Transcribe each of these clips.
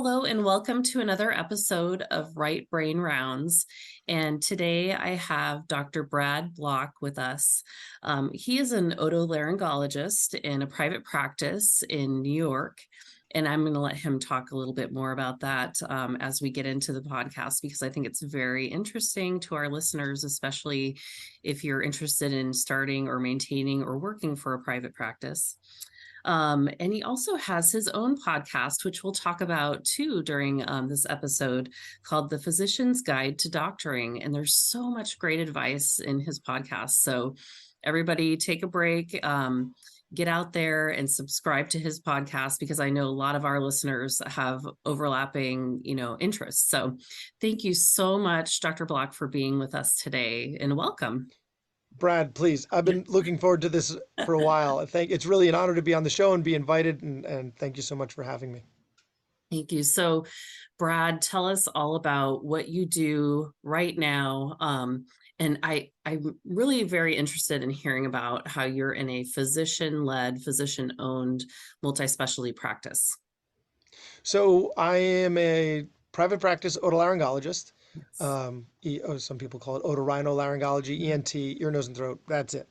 Hello and welcome to another episode of Right Brain Rounds. And today I have Dr. Brad Block with us. He is an otolaryngologist in a private practice in New York. And I'm going to let him talk a little bit more about that as we get into the podcast, because I think it's very interesting to our listeners, especially if you're interested in starting or maintaining or working for a private practice. And he also has his own podcast, which we'll talk about too during this episode, called The Physician's Guide to Doctoring. And there's so much great advice in his podcast. So everybody take a break, get out there and subscribe to his podcast, because I know a lot of our listeners have overlapping, interests. So thank you so much, Dr. Block, for being with us today, and welcome. Brad, please. I've been looking forward to this for a while. It's really an honor to be on the show and be invited, and thank you so much for having me. Thank you. So, Brad, tell us all about what you do right now. And I'm really very interested in hearing about how you're in a physician-led, physician-owned multi-specialty practice. So I am a private practice otolaryngologist. Yes. Some people call it otorhinolaryngology, ENT, ear, nose, and throat. That's it.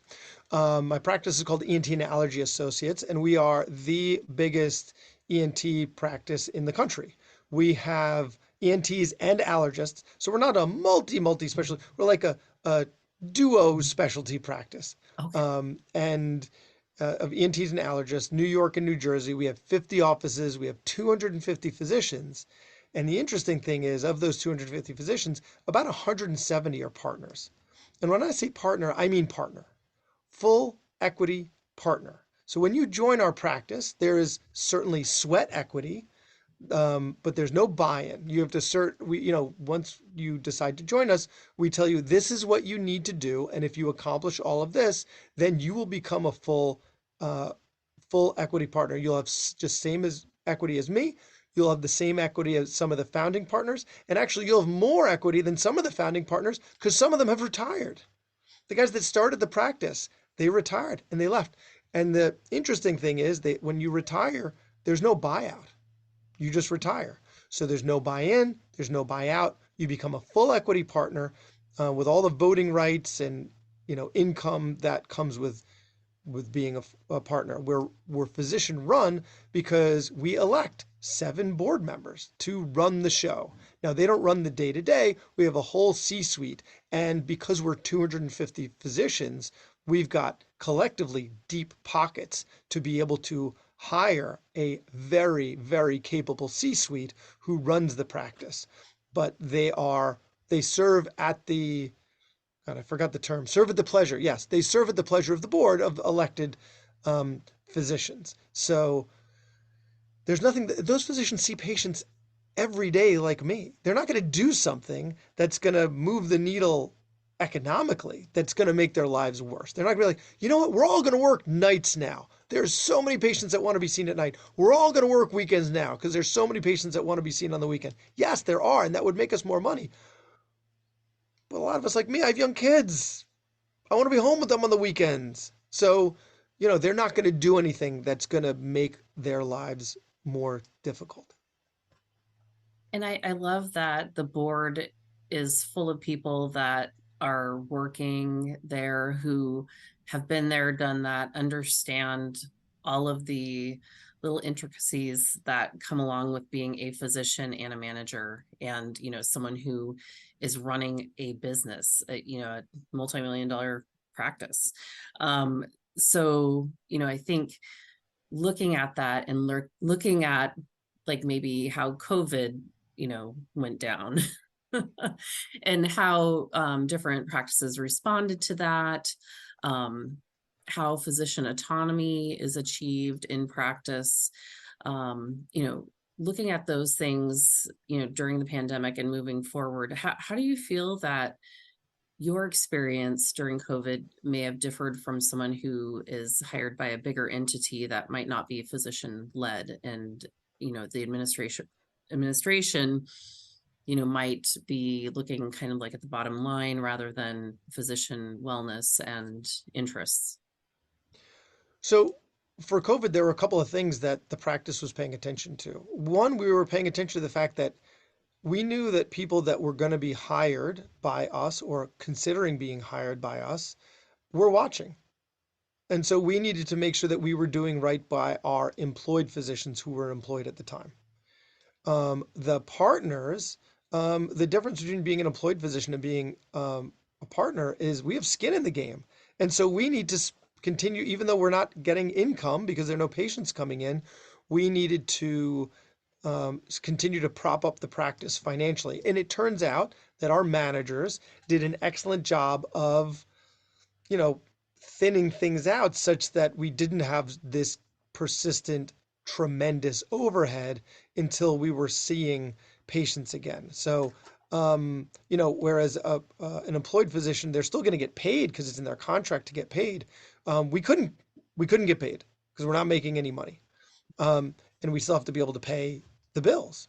My practice is called Anti-Allergy Associates, and we are the biggest ENT practice in the country. We have ENTs and allergists, so we're not a multi-specialty. We're like a duo specialty practice. Okay. And Of ENTs and allergists, New York and New Jersey. We have 50 offices. We have 250 physicians. And the interesting thing is, of those 250 physicians, about 170 are partners. And when I say partner, I mean partner, full equity partner. So when you join our practice, there is certainly sweat equity, but there's no buy-in. You have to once you decide to join us, we tell you this is what you need to do, and if you accomplish all of this, then you will become a full equity partner. You'll have just same as equity as me. You'll have the same equity as some of the founding partners, and actually you'll have more equity than some of the founding partners because some of them have retired. The guys that started the practice, they retired and they left. And the interesting thing is that when you retire, there's no buyout. You just retire. So there's no buy-in, there's no buyout. You become a full equity partner with all the voting rights and income that comes with being a partner. We're physician run because we elect 7 board members to run the show. Now they don't run the day to day. We have a whole C-suite, and because we're 250 physicians, we've got collectively deep pockets to be able to hire a very, very capable C-suite who runs the practice. But they serve at the, God, I forgot the term, serve at the pleasure. Yes, they serve at the pleasure of the board of elected physicians. So there's nothing, those physicians see patients every day like me. They're not going to do something that's going to move the needle economically, that's going to make their lives worse. They're not going to be like, you know what, we're all going to work nights now. There's so many patients that want to be seen at night. We're all going to work weekends now because there's so many patients that want to be seen on the weekend. Yes, there are, and that would make us more money. But a lot of us like me, I have young kids. I want to be home with them on the weekends. So, they're not going to do anything that's going to make their lives more difficult. And I love that the board is full of people that are working there, who have been there, done that, understand all of the little intricacies that come along with being a physician and a manager, and someone who is running a business, a multi-million dollar practice. So I think looking at that and looking at like maybe how COVID went down and how different practices responded to that, how physician autonomy is achieved in practice, looking at those things, during the pandemic and moving forward. How do you feel that your experience during COVID may have differed from someone who is hired by a bigger entity that might not be physician led, and the administration might be looking kind of like at the bottom line rather than physician wellness and interests? So for COVID, there were a couple of things that the practice was paying attention to. One, we were paying attention to the fact that we knew that people that were going to be hired by us or considering being hired by us were watching. And so we needed to make sure that we were doing right by our employed physicians who were employed at the time. The partners, the difference between being an employed physician and being a partner is we have skin in the game. And so we need to continue, even though we're not getting income because there are no patients coming in, we needed to continue to prop up the practice financially. And it turns out that our managers did an excellent job of, you know, thinning things out such that we didn't have this persistent, tremendous overhead until we were seeing patients again. So, whereas an employed physician, they're still going to get paid because it's in their contract to get paid. We couldn't get paid because we're not making any money, and we still have to be able to pay the bills.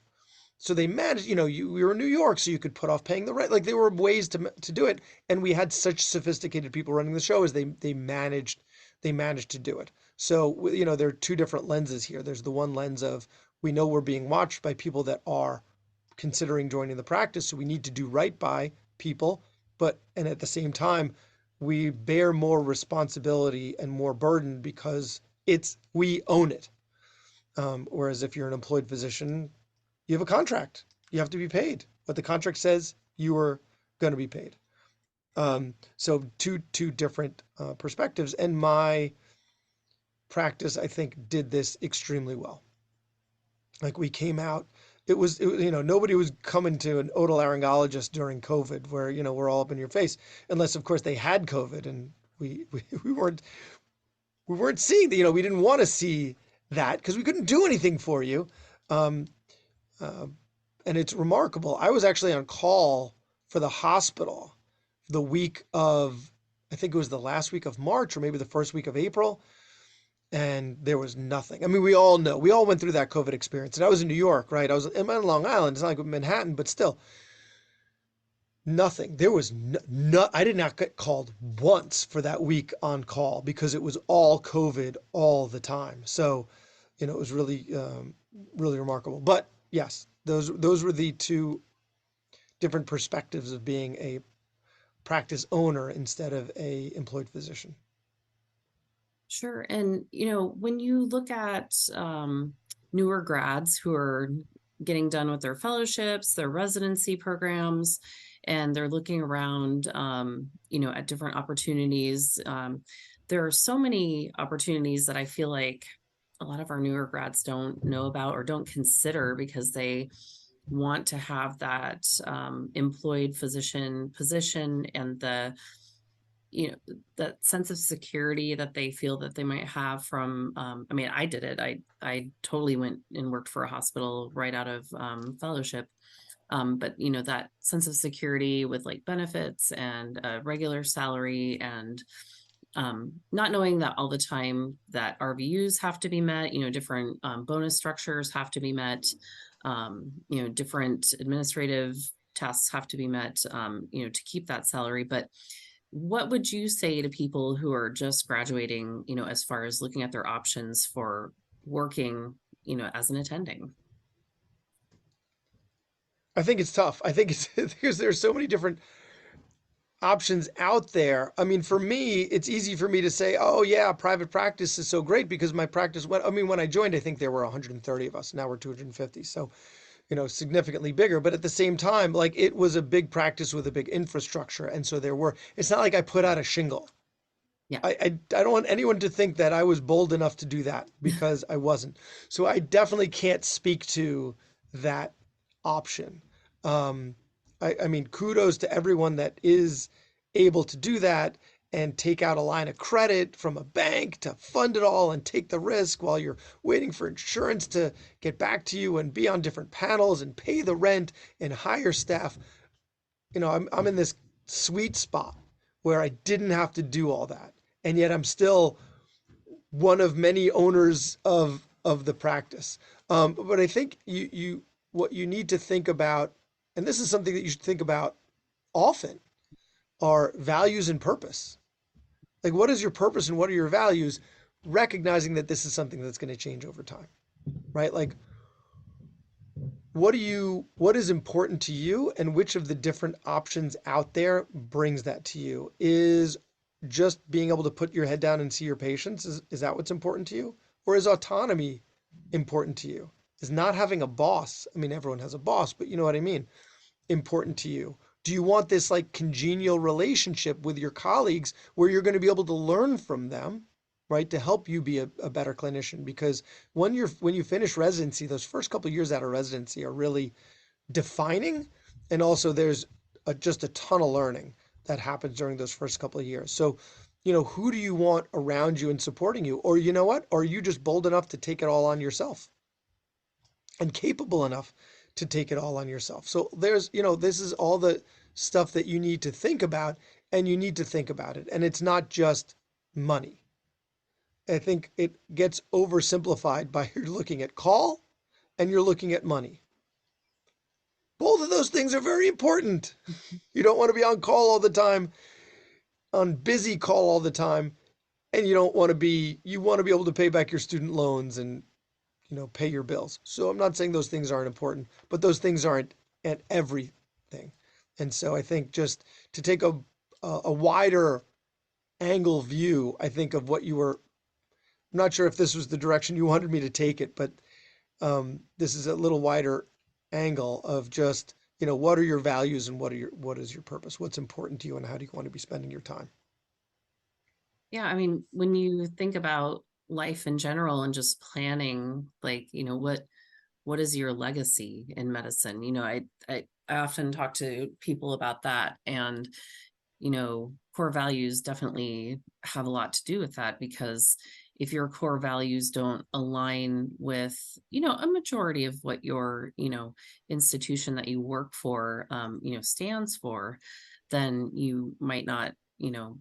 So they managed, we were in New York, so you could put off paying the rent. Like there were ways to do it, and we had such sophisticated people running the show as they managed to do it. So there are two different lenses here. There's the one lens of we know we're being watched by people that are considering joining the practice, so we need to do right by people, and at the same time, we bear more responsibility and more burden because we own it. Whereas if you're an employed physician, you have a contract. You have to be paid. What the contract says, you are going to be paid. So two different perspectives. And my practice, I think, did this extremely well. Like we came out, nobody was coming to an otolaryngologist during COVID where, we're all up in your face, unless of course they had COVID and we weren't seeing that, we didn't want to see that because we couldn't do anything for you. Um, uh, and it's remarkable. I was actually on call for the hospital the week of, I think it was the last week of March or maybe the first week of April, and there was nothing. I mean, we all went through that COVID experience. And I was in New York, right? I was in Long Island. It's not like Manhattan, but still, nothing. There was I did not get called once for that week on call because it was all COVID all the time. So, it was really, really remarkable. But yes, those were the two different perspectives of being a practice owner instead of a employed physician. Sure. And, when you look at newer grads who are getting done with their fellowships, their residency programs, and they're looking around, at different opportunities, there are so many opportunities that I feel like a lot of our newer grads don't know about or don't consider because they want to have that employed physician position and that sense of security that they feel that they might have from I mean, I did it. I totally went and worked for a hospital right out of fellowship. But that sense of security with like benefits and a regular salary and not knowing that all the time that RVUs have to be met, different bonus structures have to be met, different administrative tasks have to be met, to keep that salary. But what would you say to people who are just graduating, as far as looking at their options for working, as an attending? I think it's tough. I think it's because there's so many different options out there. I mean, for me, it's easy for me to say, "Oh yeah, private practice is so great because my practice went." I mean, when I joined, I think there were 130 of us. Now we're 250. So, significantly bigger. But at the same time, like it was a big practice with a big infrastructure, and so it's not like I put out a shingle. Yeah. I don't want anyone to think that I was bold enough to do that because I wasn't. So I definitely can't speak to that option. Um, I mean, kudos to everyone that is able to do that and take out a line of credit from a bank to fund it all and take the risk while you're waiting for insurance to get back to you and be on different panels and pay the rent and hire staff. I'm in this sweet spot where I didn't have to do all that. And yet I'm still one of many owners of the practice. But I think you what you need to think about, and this is something that you should think about often, are values and purpose. Like what is your purpose and what are your values? recognizing that this is something that's going to change over time, right? Like, what is important to you, and which of the different options out there brings that to you? Is just being able to put your head down and see your patients, is that what's important to you? Or is autonomy important to you? Is not having a boss, I mean, everyone has a boss, but you know what I mean, important to you? Do you want this like congenial relationship with your colleagues where you're going to be able to learn from them, right, to help you be a better clinician? Because when you finish residency, those first couple of years out of residency are really defining, and also there's just a ton of learning that happens during those first couple of years. So, who do you want around you and supporting you? Or you know what? Are you just bold enough to take it all on yourself and capable enough to take it all on yourself? So this is all the stuff that you need to think about, and you need to think about it. And it's not just money. I think it gets oversimplified by you're looking at call and you're looking at money. Both of those things are very important. You don't want to be on call all the time, on busy call all the time, and you want to be able to pay back your student loans and, pay your bills. So I'm not saying those things aren't important, but those things aren't at everything. And so I think just to take a wider angle view, I think of what you were, I'm not sure if this was the direction you wanted me to take it, but this is a little wider angle of just, what are your values, and what is your purpose? What's important to you, and how do you want to be spending your time? Yeah, I mean, when you think about life in general and just planning, like, what is your legacy in medicine? I often talk to people about that, and core values definitely have a lot to do with that, because if your core values don't align with, a majority of what your, institution that you work for, stands for, then you might not,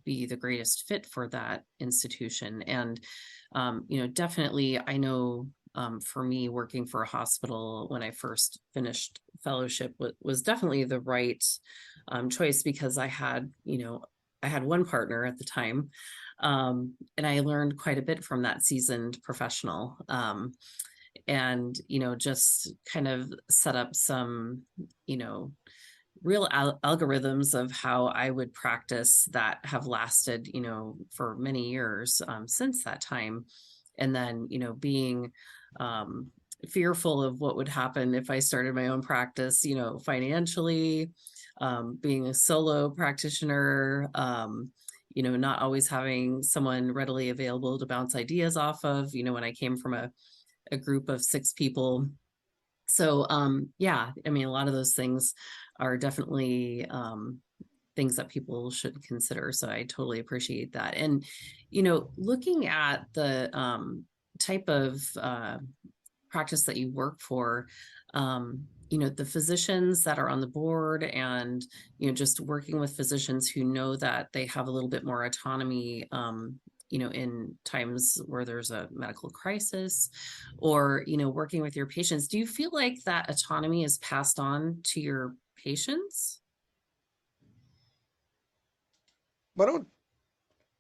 be the greatest fit for that institution. And, definitely, I know for me, working for a hospital when I first finished fellowship was definitely the right choice, because I had one partner at the time, and I learned quite a bit from that seasoned professional. And just kind of set up some, real algorithms of how I would practice that have lasted, for many years since that time. And then, being fearful of what would happen if I started my own practice, financially, being a solo practitioner, not always having someone readily available to bounce ideas off of, when I came from a group of 6 people. So, yeah, I mean, a lot of those things are definitely things that people should consider. So I totally appreciate that. And, looking at the type of practice that you work for, the physicians that are on the board, and, just working with physicians who know that they have a little bit more autonomy, in times where there's a medical crisis, or, working with your patients, do you feel like that autonomy is passed on to your patients? I don't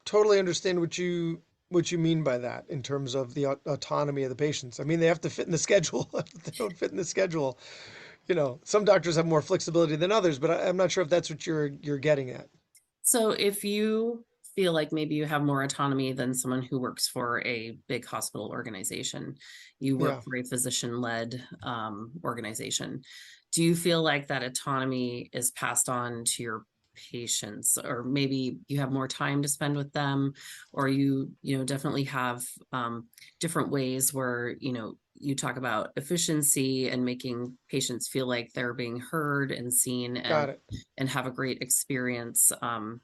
totally understand what you mean by that in terms of the autonomy of the patients. I mean, they have to fit in the schedule. If they don't fit in the schedule, some doctors have more flexibility than others, but I'm not sure if that's what you're getting at. So if you feel like maybe you have more autonomy than someone who works for a big hospital organization, you work Yeah, for a physician-led organization, do you feel like that autonomy is passed on to your patients, or maybe you have more time to spend with them, or you definitely have different ways where you talk about efficiency and making patients feel like they're being heard and seen, got it. and have a great experience, and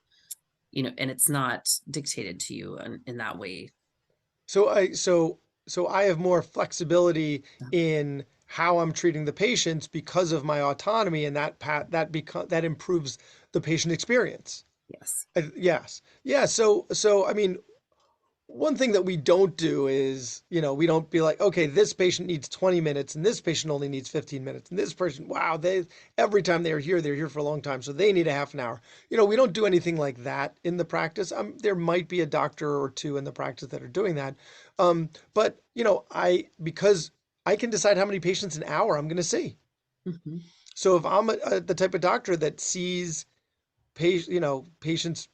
it's not dictated to you in that way. So I have more flexibility in how I'm treating the patients because of my autonomy, and that improves the patient experience. Yes. Yes. Yeah. So I mean, one thing that we don't do is, we don't be like, okay, this patient needs 20 minutes and this patient only needs 15 minutes. And this person, wow, every time they're here for a long time. So they need a half an hour. We don't do anything like that in the practice. There might be a doctor or two in the practice that are doing that. But, because I can decide how many patients an hour I'm going to see. Mhm. So if I'm the type of doctor that sees patients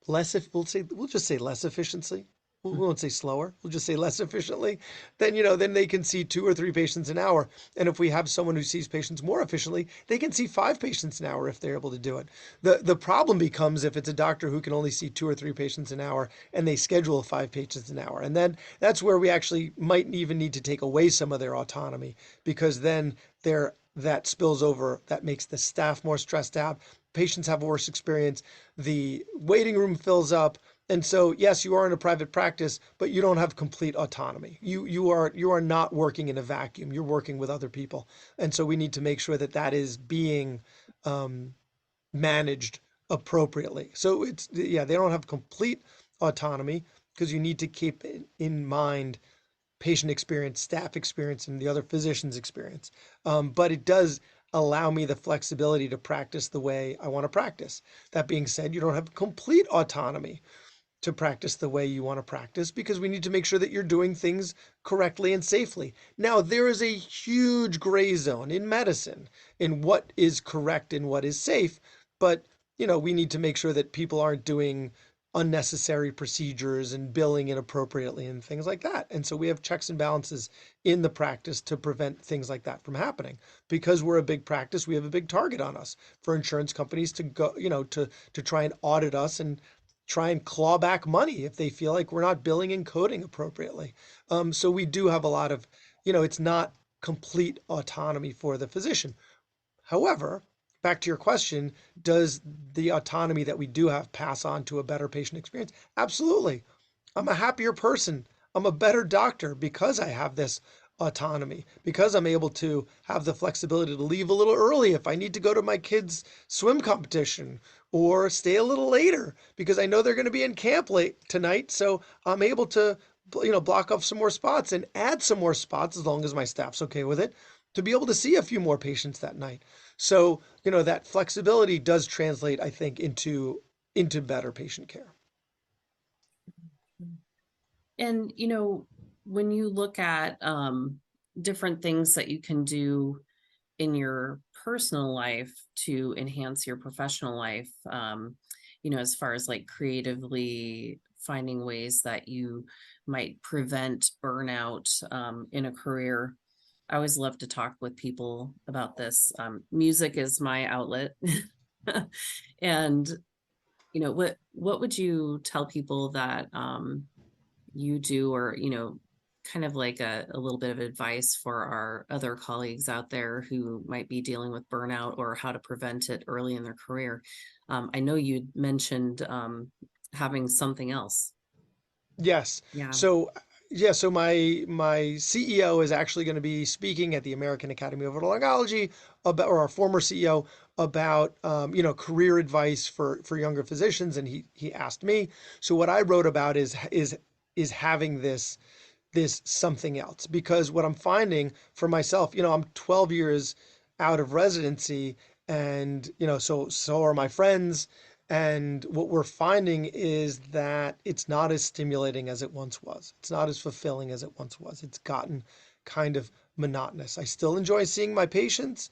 less, if we'll just say less efficiently. We won't say slower. We'll just say less efficiently. Then they can see 2 or 3 patients an hour. And if we have someone who sees patients more efficiently, they can see 5 patients an hour if they're able to do it. The problem becomes if it's a doctor who can only see 2 or 3 patients an hour and they schedule 5 patients an hour. And then that's where we actually might even need to take away some of their autonomy, because then that spills over, that makes the staff more stressed out. Patients have a worse experience. The waiting room fills up. And so, yes, you are in a private practice, but you don't have complete autonomy. You are not working in a vacuum. You're working with other people, and so we need to make sure that that is being um, managed appropriately. So they don't have complete autonomy, because you need to keep in mind patient experience, staff experience, and the other physician's experience. But it does allow me the flexibility to practice the way I want to practice. That being said, you don't have complete autonomy to practice the way you want to practice, because we need to make sure that you're doing things correctly and safely. Now, there is a huge gray zone in medicine in what is correct and what is safe, but we need to make sure that people aren't doing unnecessary procedures and billing inappropriately and things like that. And so we have checks and balances in the practice to prevent things like that from happening. Because we're a big practice, we have a big target on us for insurance companies to go, to try and audit us and try and claw back money if they feel like we're not billing and coding appropriately. So we do have a lot of, it's not complete autonomy for the physician. However, back to your question, does the autonomy that we do have pass on to a better patient experience? Absolutely. I'm a happier person. I'm a better doctor because I have this autonomy, because I'm able to have the flexibility to leave a little early if I need to go to my kids' swim competition, or stay a little later because I know they're going to be in camp late tonight. So I'm able to, block off some more spots and add some more spots as long as my staff's okay with it, to be able to see a few more patients that night. So, that flexibility does translate, I think, into better patient care. And, when you look at different things that you can do in your personal life to enhance your professional life, as far as like creatively finding ways that you might prevent burnout in a career. I always love to talk with people about this. Music is my outlet. And what would you tell people that you do, or kind of like a little bit of advice for our other colleagues out there who might be dealing with burnout, or how to prevent it early in their career? I know you mentioned having something else. Yes. Yeah. So yeah, so my CEO is actually going to be speaking at the American Academy of Otolaryngology about, or our former CEO, about career advice for younger physicians, and he asked me. So what I wrote about is having this something else, because what I'm finding for myself, I'm 12 years out of residency, and so are my friends, and what we're finding is that it's not as stimulating as it once was. It's not as fulfilling as it once was. It's gotten kind of monotonous. I still enjoy seeing my patients,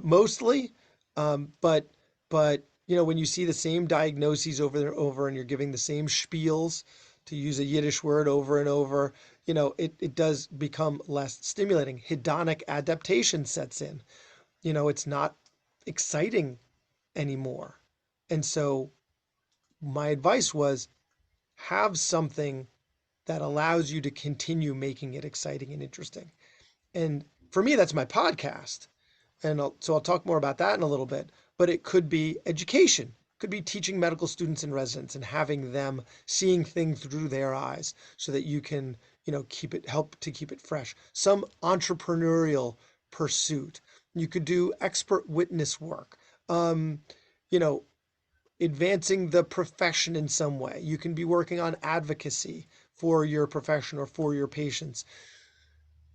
mostly, but when you see the same diagnoses over and over, and you're giving the same spiels, to use a Yiddish word, over and over, it does become less stimulating. Hedonic adaptation sets in. It's not exciting anymore. And so my advice was, have something that allows you to continue making it exciting and interesting. And for me, that's my podcast. And so I'll talk more about that in a little bit. But it could be education, could be teaching medical students and residents and having them seeing things through their eyes, so that you can, help to keep it fresh. Some entrepreneurial pursuit. You could do expert witness work. Um, you know, advancing the profession in some way. You can be working on advocacy for your profession or for your patients.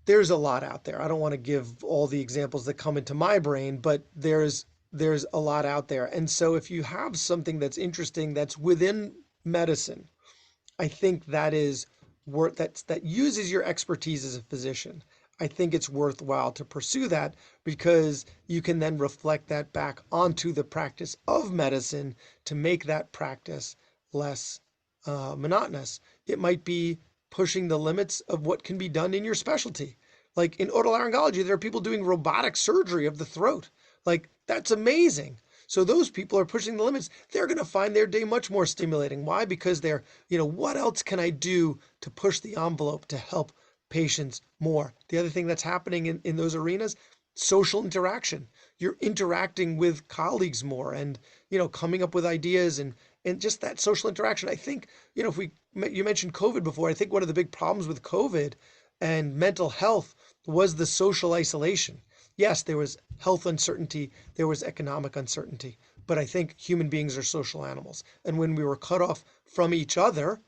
There's a lot out there. I don't want to give all the examples that come into my brain, but there's a lot out there. And so if you have something that's interesting that's within medicine, I think that is worth that uses your expertise as a physician. I think it's worthwhile to pursue that because you can then reflect that back onto the practice of medicine to make that practice less monotonous. It might be pushing the limits of what can be done in your specialty. Like in otolaryngology, there are people doing robotic surgery of the throat. Like that's amazing. So those people are pushing the limits. They're going to find their day much more stimulating. Why? Because what else can I do to push the envelope to help patients more? The other thing that's happening in those arenas, social interaction. You're interacting with colleagues more and, coming up with ideas and just that social interaction. I think, if you mentioned COVID before, I think one of the big problems with COVID and mental health was the social isolation. Yes, there was health uncertainty, there was economic uncertainty, but I think human beings are social animals. And when we were cut off from each other,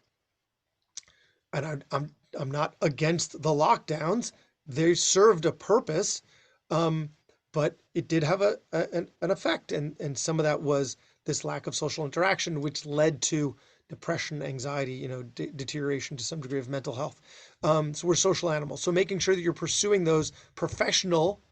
and I'm not against the lockdowns, they served a purpose, um, but it did have an effect, and some of that was this lack of social interaction, which led to depression, anxiety, deterioration to some degree of mental health. So we're social animals. So making sure that you're pursuing those professional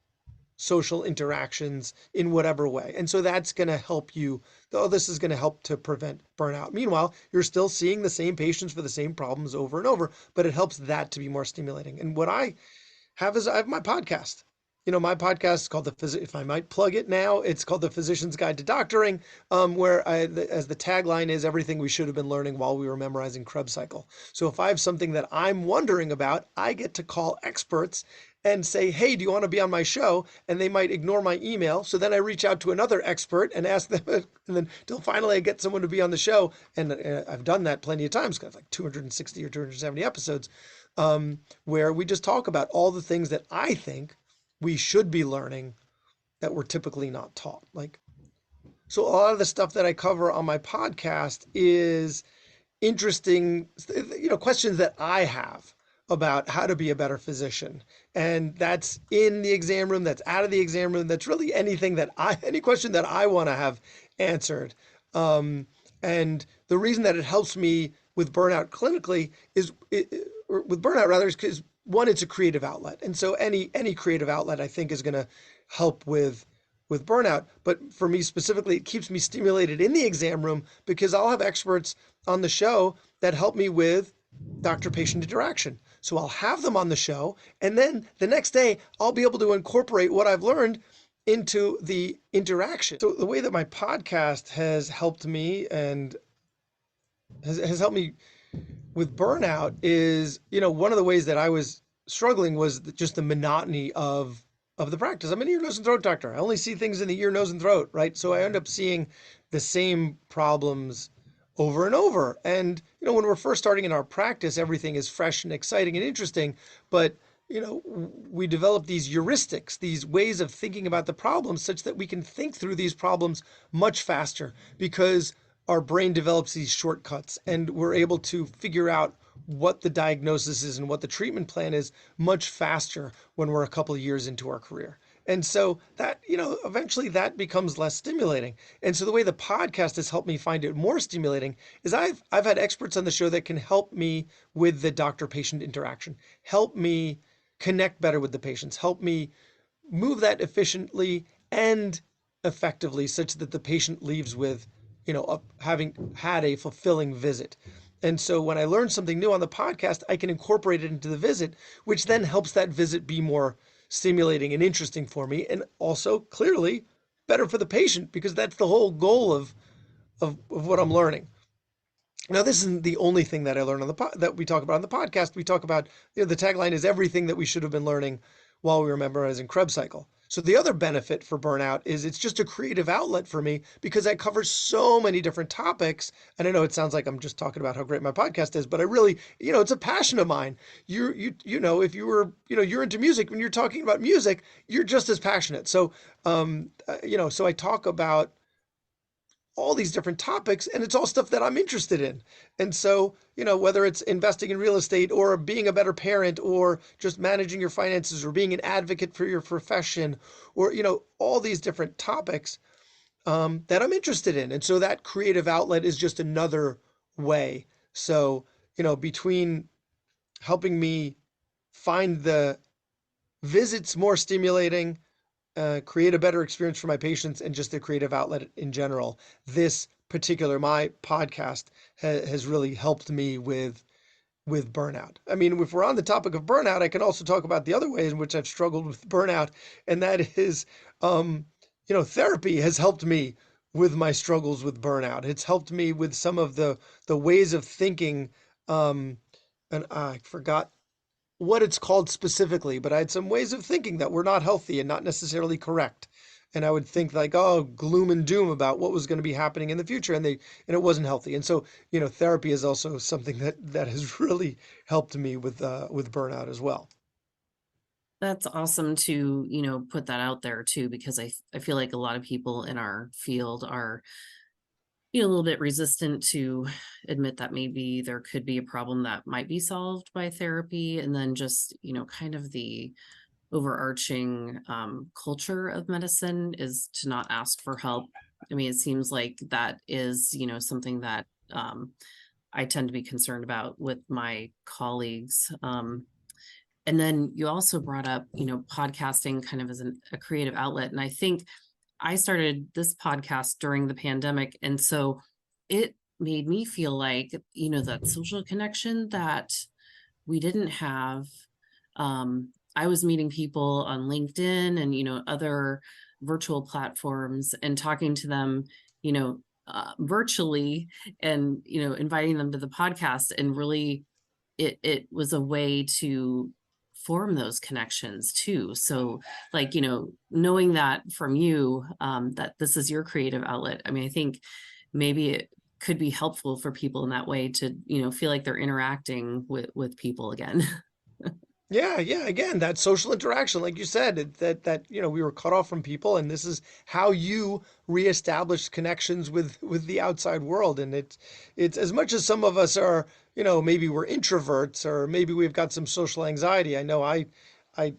social interactions in whatever way. And so that's going to help you. Oh, this is going to help to prevent burnout. Meanwhile, you're still seeing the same patients for the same problems over and over, but it helps that to be more stimulating. And what I have is I have my podcast. My podcast is called if I might plug it now, it's called The Physician's Guide to Doctoring, where as the tagline is everything we should have been learning while we were memorizing Krebs cycle. So if I have something that I'm wondering about, I get to call experts and say, hey, do you want to be on my show? And they might ignore my email. So then I reach out to another expert and ask them, and then till finally I get someone to be on the show. And I've done that plenty of times, because like 260 or 270 episodes, where we just talk about all the things that I think we should be learning that we're typically not taught. So a lot of the stuff that I cover on my podcast is interesting, questions that I have about how to be a better physician. And that's in the exam room, that's out of the exam room, that's really any question that I want to have answered. And the reason that it helps me with burnout clinically is because one, it's a creative outlet. And so any creative outlet I think is going to help with burnout. But for me specifically, it keeps me stimulated in the exam room because I'll have experts on the show that help me with doctor-patient interaction. So I'll have them on the show, and then the next day I'll be able to incorporate what I've learned into the interaction. So the way that my podcast has helped me and has helped me with burnout is, one of the ways that I was struggling was just the monotony of the practice. I'm an ear, nose, and throat doctor. I only see things in the ear, nose, and throat, right? So I end up seeing the same problems over and over. And, when we're first starting in our practice, everything is fresh and exciting and interesting. But, we develop these heuristics, these ways of thinking about the problems such that we can think through these problems much faster because our brain develops these shortcuts and we're able to figure out what the diagnosis is and what the treatment plan is much faster when we're a couple of years into our career. And so that, eventually that becomes less stimulating. And so the way the podcast has helped me find it more stimulating is I've had experts on the show that can help me with the doctor-patient interaction, help me connect better with the patients, help me move that efficiently and effectively such that the patient leaves with, having had a fulfilling visit. And so when I learn something new on the podcast, I can incorporate it into the visit, which then helps that visit be more stimulating and interesting for me, and also clearly better for the patient because that's the whole goal of what I'm learning. Now, this isn't the only thing that I learned that we talk about on the podcast. We talk about, the tagline is everything that we should have been learning while we were memorizing Krebs cycle. So the other benefit for burnout is it's just a creative outlet for me because I cover so many different topics. And I know it sounds like I'm just talking about how great my podcast is, but I really, it's a passion of mine. If you were, you're into music, when you're talking about music, you're just as passionate. So, so I talk about all these different topics, and it's all stuff that I'm interested in. And so, whether it's investing in real estate or being a better parent or just managing your finances or being an advocate for your profession or, all these different topics that I'm interested in. And so that creative outlet is just another way. So, between helping me find the visits more stimulating, create a better experience for my patients, and just a creative outlet in general. This particular my podcast has really helped me with burnout. I mean, if we're on the topic of burnout, I can also talk about the other ways in which I've struggled with burnout, and that is, therapy has helped me with my struggles with burnout. It's helped me with some of the ways of thinking, and I forgot what it's called specifically, but I had some ways of thinking that were not healthy and not necessarily correct. And I would think like, oh, gloom and doom about what was going to be happening in the future, and it wasn't healthy. And so, therapy is also something that has really helped me with burnout as well. That's awesome to, put that out there too, because I feel like a lot of people in our field are, a little bit resistant to admit that maybe there could be a problem that might be solved by therapy. And then just, kind of the overarching culture of medicine is to not ask for help. I mean, it seems like that is, something that I tend to be concerned about with my colleagues. And then you also brought up, podcasting kind of as a creative outlet. And I think I started this podcast during the pandemic. And so it made me feel like, that social connection that we didn't have. I was meeting people on LinkedIn and, other virtual platforms and talking to them, virtually and, inviting them to the podcast, and really it was a way to form those connections too. So like, knowing that from you, that this is your creative outlet. I mean, I think maybe it could be helpful for people in that way to, feel like they're interacting with people again. Yeah, yeah. Again, that social interaction, like you said, that we were cut off from people, and this is how you reestablish connections with the outside world. And it's as much as some of us are, maybe we're introverts or maybe we've got some social anxiety. I know I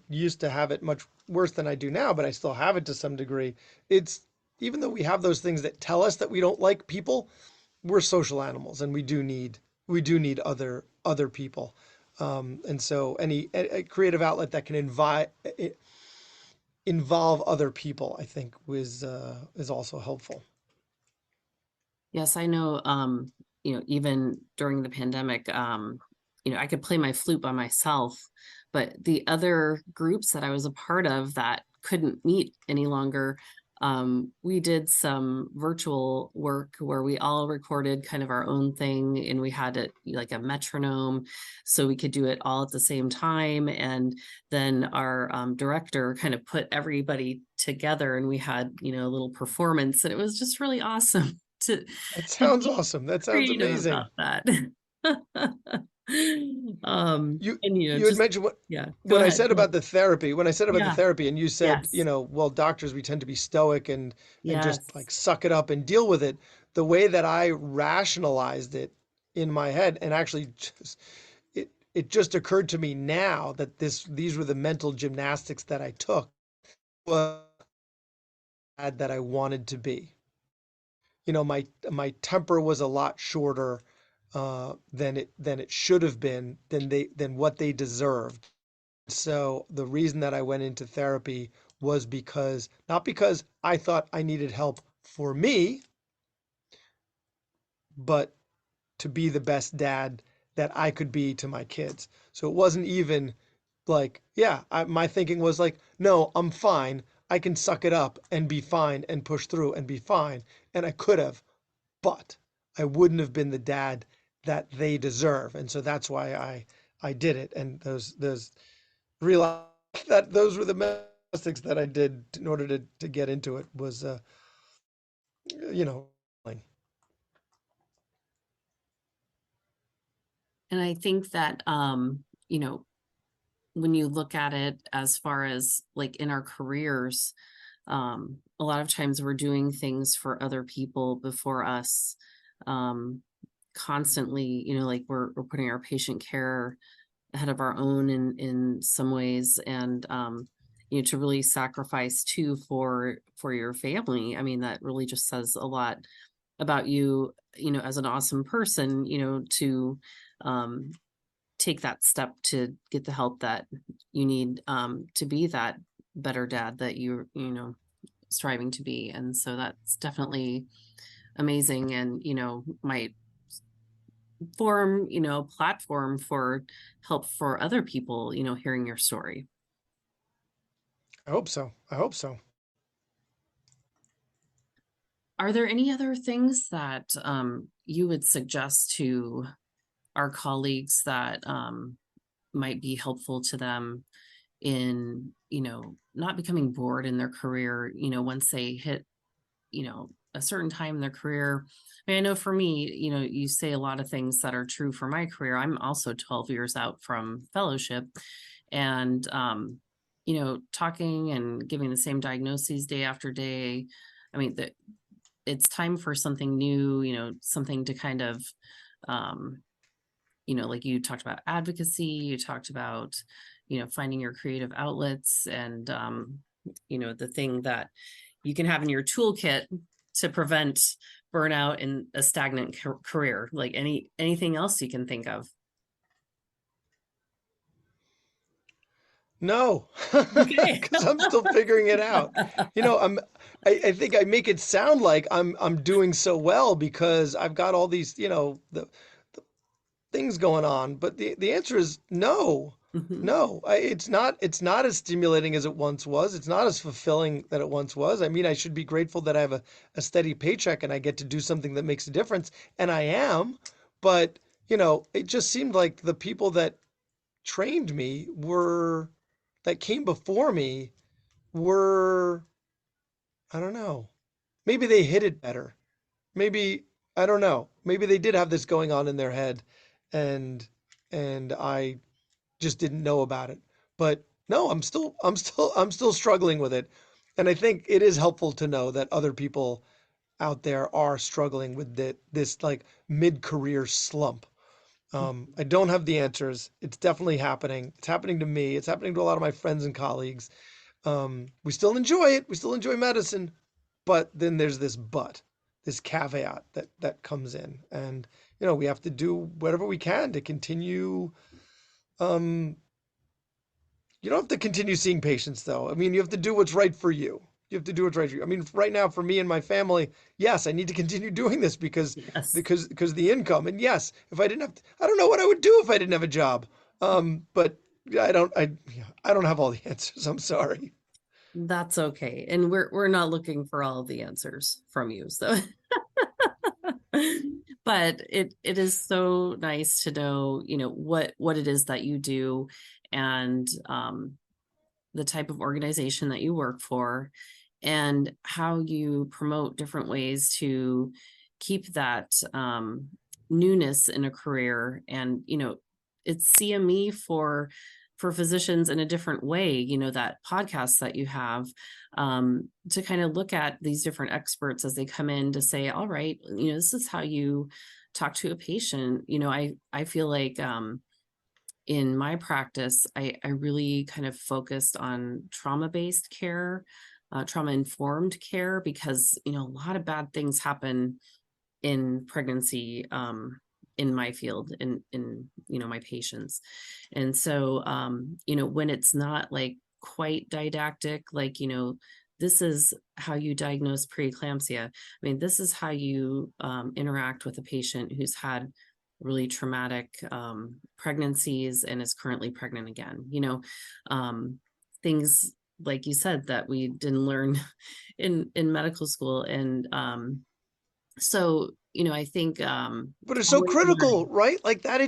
used to have it much worse than I do now, but I still have it to some degree. It's even though we have those things that tell us that we don't like people, we're social animals, and we do need other people. And so a creative outlet that can involve other people, I think, is also helpful. Yes, I know, even during the pandemic, I could play my flute by myself, but the other groups that I was a part of that couldn't meet any longer, we did some virtual work where we all recorded kind of our own thing, and we had it like a metronome so we could do it all at the same time. And then our director kind of put everybody together, and we had, a little performance, and it was just really awesome to That to sounds be awesome. That sounds creative amazing. about that. You And you had just mentioned what yeah, go when I ahead. said about the therapy, Yeah. and you said, Yes. well, doctors, we tend to be stoic and just Yes. like suck it up and deal with it. The way that I rationalized it in my head, and actually just it just occurred to me now that these were the mental gymnastics that I took was that I wanted to be. My temper was a lot shorter than it should have been than what they deserved. So the reason that I went into therapy was because not because I thought I needed help for me, but to be the best dad that I could be to my kids. So it wasn't even like, yeah, my thinking was like, no, I'm fine. I can suck it up and be fine and push through and be fine. And I could have, but I wouldn't have been the dad that they deserve. And so that's why I did it. And those realized that those were the mistakes that I did in order to get into it was you know like, And I think that, when you look at it as far as like in our careers, A lot of times we're doing things for other people before us, um, constantly, like we're putting our patient care ahead of our own in some ways, and to really sacrifice too for your family. I mean, that really just says a lot about you, as an awesome person, to um take that step to get the help that you need, to be that better dad that you're striving to be. And so that's definitely amazing, and might form, platform for help for other people, hearing your story. I hope so. I hope so. Are there any other things that you would suggest to our colleagues that might be helpful to them in, not becoming bored in their career, once they hit, a certain time in their career? I mean, I know for me, you say a lot of things that are true for my career. I'm also 12 years out from fellowship, and talking and giving the same diagnoses day after day. I mean, it's time for something new, something to kind of, um, like you talked about advocacy, you talked about, finding your creative outlets, and, the thing that you can have in your toolkit to prevent burnout and a stagnant career, like anything else you can think of. No, Okay. because I'm still figuring it out. I think I make it sound like I'm doing so well because I've got all these, the things going on, but the answer is no. Mhm. No, it's not as stimulating as it once was. It's not as fulfilling that it once was. I mean, I should be grateful that I have a steady paycheck and I get to do something that makes a difference, and I am. But, it just seemed like the people that trained me were that came before me were, I don't know. Maybe they hit it better. Maybe, I don't know. Maybe they did have this going on in their head, and I just didn't know about it. But no, I'm still struggling with it. And I think it is helpful to know that other people out there are struggling with this like mid-career slump. I don't have the answers. It's definitely happening. It's happening to me. It's happening to a lot of my friends and colleagues. We still enjoy it. We still enjoy medicine, but then there's this caveat that comes in, and we have to do whatever we can to continue. Um, you don't have to continue seeing patients, though. I mean, you have to do what's right for you. You have to do what's right for you. I mean, right now for me and my family, yes, I need to continue doing this because Yes. because because the income. And yes, if I didn't have, I don't know what I would do if I didn't have a job. But I don't have all the answers. I'm sorry. That's okay. And we're not looking for all of the answers from you. So but it is so nice to know, what it is that you do, and the type of organization that you work for, and how you promote different ways to keep that newness in a career. And it's CME for physicians in a different way, that podcast that you have, to kind of look at these different experts as they come in to say, all right, this is how you talk to a patient. I feel like, in my practice, I really kind of focused on trauma-based care, trauma-informed care, because, a lot of bad things happen in pregnancy, in my field, in my patients. And so, when it's not like quite didactic, like, this is how you diagnose preeclampsia. I mean, this is how you interact with a patient who's had really traumatic pregnancies and is currently pregnant again. Things like you said that we didn't learn in medical school. And so, I think But it's so always critical, learning. right? Like Yeah. that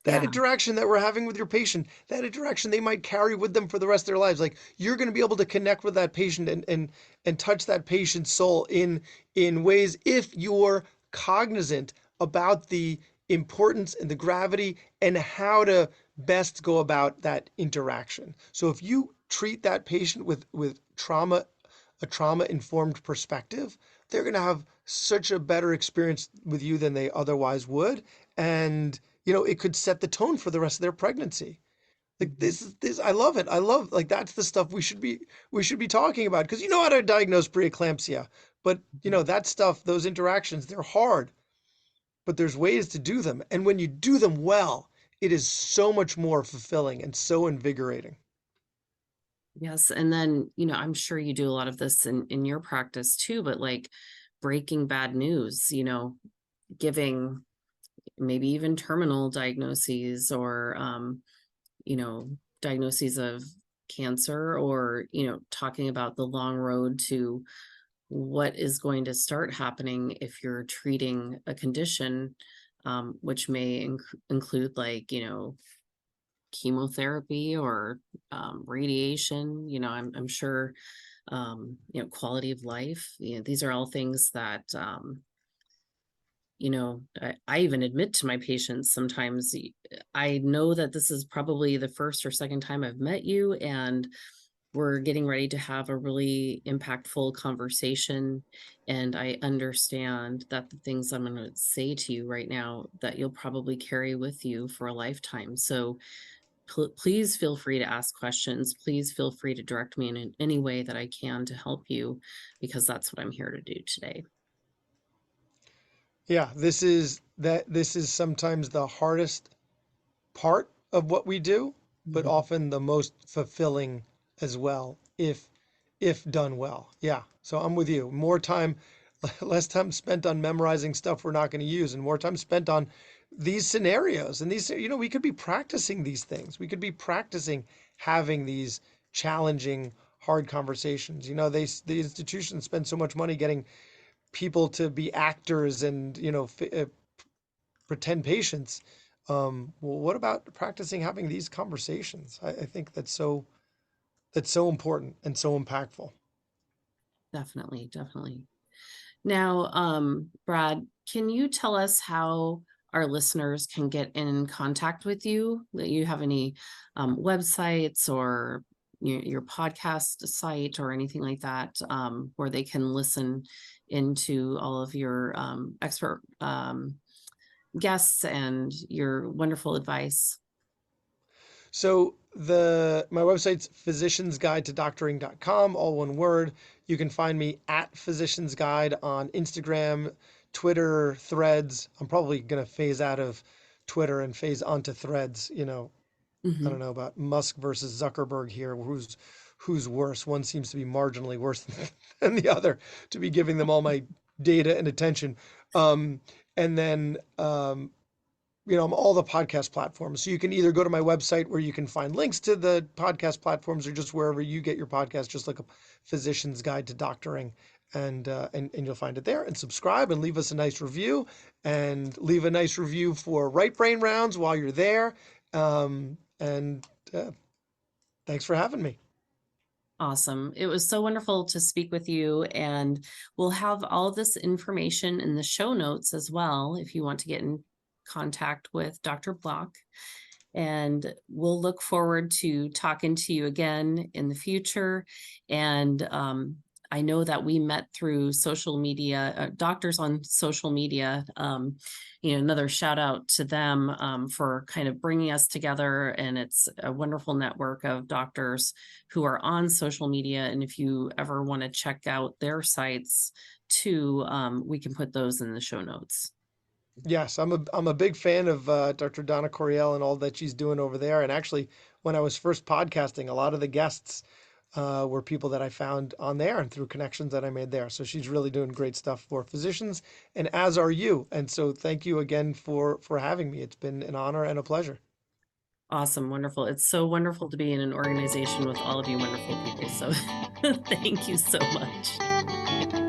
Yeah. interaction that we're having with your patient, that interaction they might carry with them for the rest of their lives. Like you're going to be able to connect with that patient and touch that patient's soul in ways if you're cognizant about the importance and the gravity and how to best go about that interaction. So if you treat that patient with trauma a trauma-informed perspective, they're going to have such a better experience with you than they otherwise would. And, it could set the tone for the rest of their pregnancy. Like Mhm. this I love it. I love like that's the stuff we should be talking about because you know how to diagnose preeclampsia. But Mhm. that stuff, those interactions, they're hard, but there's ways to do them. And when you do them well, it is so much more fulfilling and so invigorating. Yes, and then, I'm sure you do a lot of this in your practice too, but like breaking bad news, giving maybe even terminal diagnoses or you know, diagnoses of cancer or, talking about the long road to what is going to start happening if you're treating a condition, which may include like, chemotherapy or radiation. I'm sure, quality of life. These are all things that, I even admit to my patients sometimes, I know that this is probably the first or second time I've met you, and we're getting ready to have a really impactful conversation. And I understand that the things I'm going to say to you right now that you'll probably carry with you for a lifetime. So please feel free to ask questions. Please feel free to direct me in any way that I can to help you, because that's what I'm here to do today. Yeah, this is sometimes the hardest part of what we do, but Mhm. often the most fulfilling as well, if done well. Yeah. So I'm with you. More time, less time spent on memorizing stuff we're not going to use, and more time spent on these scenarios. And these, we could be practicing these things. We could be practicing having these challenging, hard conversations. The institutions spend so much money getting people to be actors and pretend patients. Well, what about practicing having these conversations? I think that's so important and so impactful. Definitely, definitely. Now, Brad, can you tell us how our listeners can get in contact with you? That you have any websites or your podcast site or anything like that, where they can listen into all of your expert guests and your wonderful advice? So my website's physiciansguide to doctoring.com, all one word. You can find me at Physicians Guide on Instagram, Twitter, Threads. I'm probably gonna phase out of Twitter and phase onto Threads. I don't Hmm. know about Musk versus Zuckerberg here. Who's worse? One seems to be marginally worse than the other to be giving them all my data and attention. Um, and then on all the podcast platforms. So you can either go to my website where you can find links to the podcast platforms, or just wherever you get your podcast. Just look up "Physician's Guide to Doctoring," and you'll find it there. And subscribe and leave us a nice review, and leave a nice review for Right Brain Rounds while you're there. And thanks for having me. Awesome. It was so wonderful to speak with you. And we'll have all of this information in the show notes as well if you want to get in contact with Dr. Block. And we'll look forward to talking to you again in the future. And I know that we met through social media, doctors on social media. Another shout out to them for kind of bringing us together. And it's a wonderful network of doctors who are on social media. And if you ever want to check out their sites too, we can put those in the show notes. Yes, I'm a big fan of Dr. Donna Coriel and all that she's doing over there. And actually, when I was first podcasting, a lot of the guests were people that I found on there and through connections that I made there. So she's really doing great stuff for physicians, and as are you. And so thank you again for having me. It's been an honor and a pleasure. Awesome. Wonderful. It's so wonderful to be in an organization with all of you wonderful people. So thank you so much.